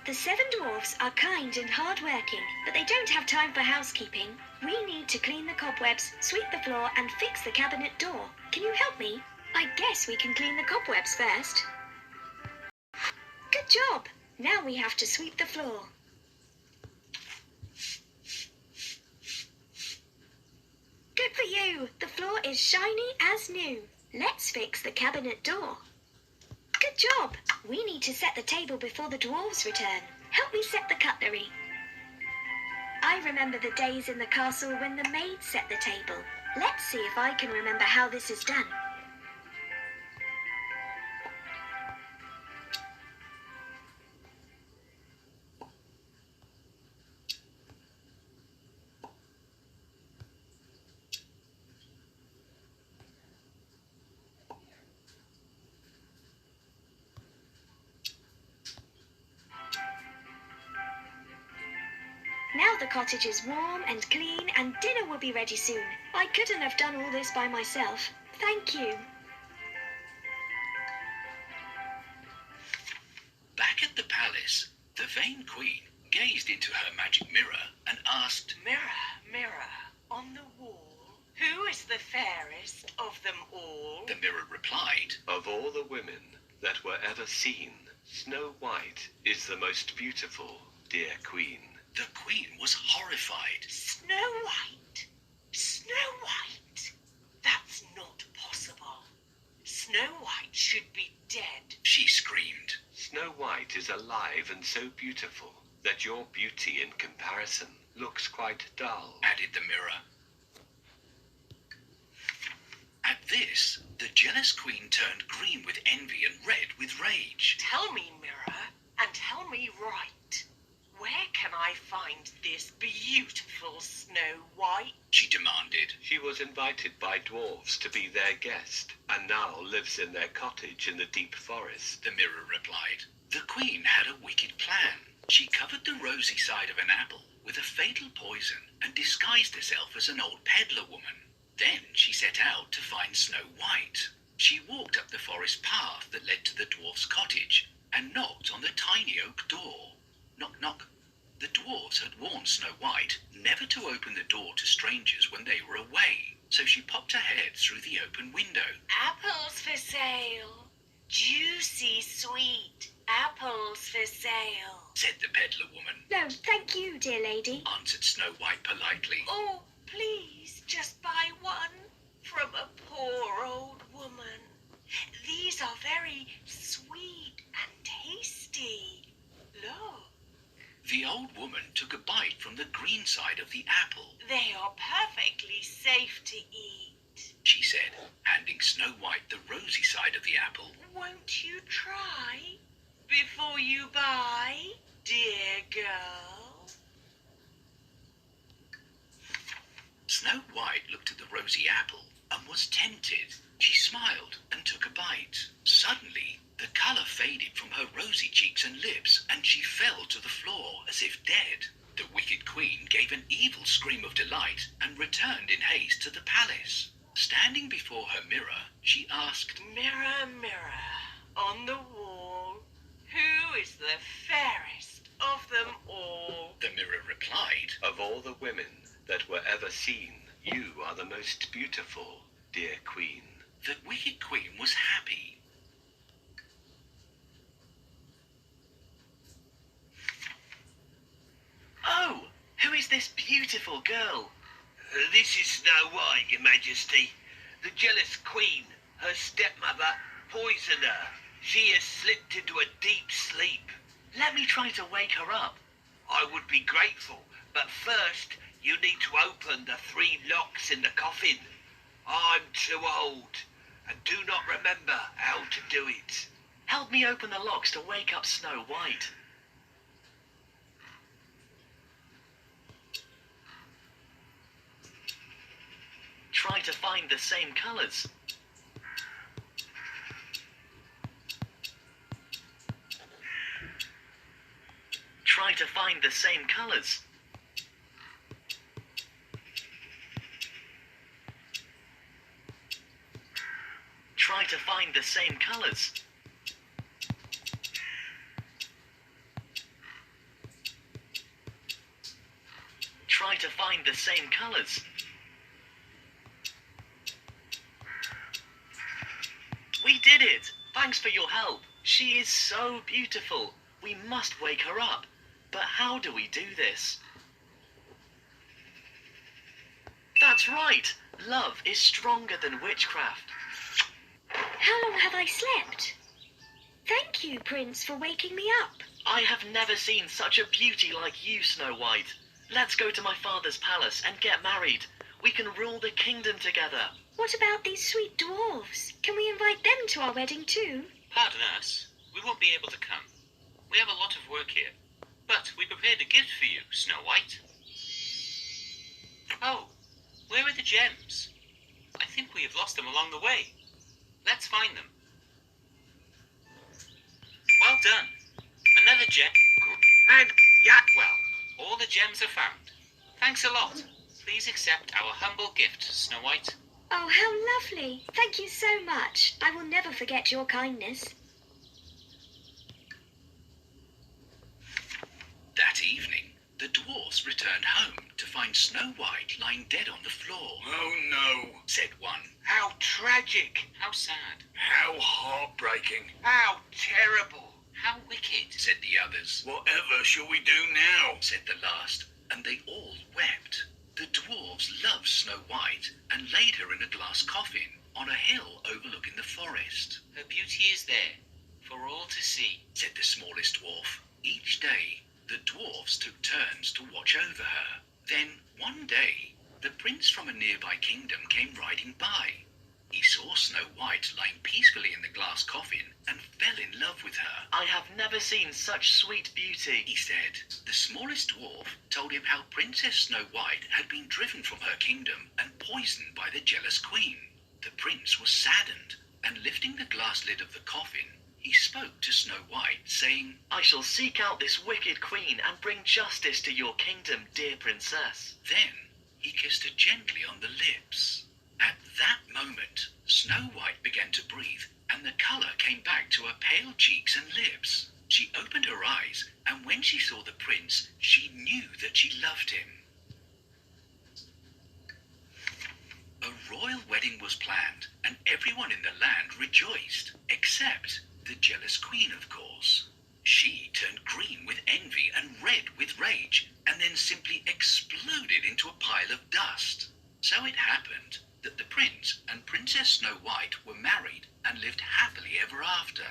The 7 dwarfs are kind and hard-working, but they don't have time for housekeeping. We need to clean the cobwebs, sweep the floor, and fix the cabinet door. Can you help me? I guess we can clean the cobwebs first. Good job! Now we have to sweep the floor. Good for you! The floor is shiny as new. Let's fix the cabinet door. Good job! We need to set the table before the dwarves return. Help me set the cutlery. I remember the days in the castle when the maids set the table. Let's see if I can remember how this is done. Now the cottage is warm and clean and dinner will be ready soon. I couldn't have done all this by myself. Thank you. Back at the palace, the vain queen gazed into her magic mirror and asked, Mirror, mirror on the wall, who is the fairest of them all? The mirror replied, Of all the women that were ever seen, Snow White is the most beautiful, dear queen. The queen was horrified. Snow White? Snow White? That's not possible. Snow White should be dead. She screamed. Snow White is alive and so beautiful that your beauty in comparison looks quite dull, added the mirror. At this, the jealous queen turned green with envy and red with rage. Tell me, mirror, and tell me right. Where can I find this beautiful Snow White? She demanded. She was invited by dwarfs to be their guest, and now lives in their cottage in the deep forest. The mirror replied. The queen had a wicked plan. She covered the rosy side of an apple with a fatal poison and disguised herself as an old peddler woman. Then she set out to find Snow White. She walked up the forest path that led to the dwarf's cottage and knocked on the tiny oak door. Knock, knock. The dwarves had warned Snow White never to open the door to strangers when they were away, so she popped her head through the open window. Apples for sale. Juicy, sweet apples for sale, said the peddler woman. No, thank you, dear lady, answered Snow White politely. Oh, please, just buy one from a poor old woman. These are very sweet and tasty. Look. The old woman took a bite from the green side of the apple. They are perfectly safe to eat, she said, handing Snow White the rosy side of the apple. Won't you try before you buy, dear girl? Snow White looked at the rosy apple and was tempted. She smiled and took a bite. Suddenly, the colour faded from her rosy cheeks and lips, and she fell to the floor as if dead. The wicked queen gave an evil scream of delight and returned in haste to the palace. Standing before her mirror, she asked, Mirror, mirror on the wall, who is the fairest of them all? The mirror replied, Of all the women that were ever seen, you are the most beautiful, dear queen. The wicked queen was happy. Oh, who is this beautiful girl? This is Snow White, Your Majesty. The jealous queen, her stepmother, poisoned her. She has slipped into a deep sleep. Let me try to wake her up. I would be grateful, but first you need to open the 3 locks in the coffin. I'm too old and do not remember how to do it. Help me open the locks to wake up Snow White. Try to find the same colours. Try to find the same colours. Try to find the same colours. to find the same colours. We did it! Thanks for your help. She is so beautiful. We must wake her up. But how do we do this? That's right. Love is stronger than witchcraft. How long have I slept? Thank you, Prince, for waking me up. I have never seen such a beauty like you, Snow White. Let's go to my father's palace and get married. We can rule the kingdom together. What about these sweet dwarfs? Can we invite them to our wedding too? Pardon us, we won't be able to come. We have a lot of work here. But we prepared a gift for you, Snow White. Oh, where are the gems? I think we have lost them along the way. Let's find them. Well done. Another gem. And, yeah, Well, all the gems are found. Thanks a lot. Please accept our humble gift, Snow White. Oh, how lovely. Thank you so much. I will never forget your kindness. That evening, the dwarfs returned home to find Snow White lying dead on the floor. Oh no, Said one. how tragic, How sad. how heartbreaking. how terrible. How wicked. Said the others. Whatever shall we do now? Said the last, and they all wept. The dwarfs loved Snow White and laid her in a glass coffin on a hill overlooking the forest. Her beauty is there for all to see. Said the smallest dwarf. Each day, the dwarfs took turns to watch over her. Then, one day, the prince from a nearby kingdom came riding by. He saw Snow White lying peacefully in the glass coffin and fell in love with her. I have never seen such sweet beauty. He said. The smallest dwarf told him how Princess Snow White had been driven from her kingdom and poisoned by the jealous queen. The prince was saddened, and lifting the glass lid of the coffin, he spoke to Snow White, saying, I shall seek out this wicked queen and bring justice to your kingdom, dear princess. Then he kissed her gently on the lips. At that moment, Snow White began to breathe, and the colour came back to her pale cheeks and lips. She opened her eyes, and when she saw the prince, she knew that she loved him. A royal wedding was planned, and everyone in the land rejoiced, except the jealous queen, of course. She turned green with envy and red with rage, and then simply exploded into a pile of dust. So it happened that the prince and Princess Snow White were married and lived happily ever after.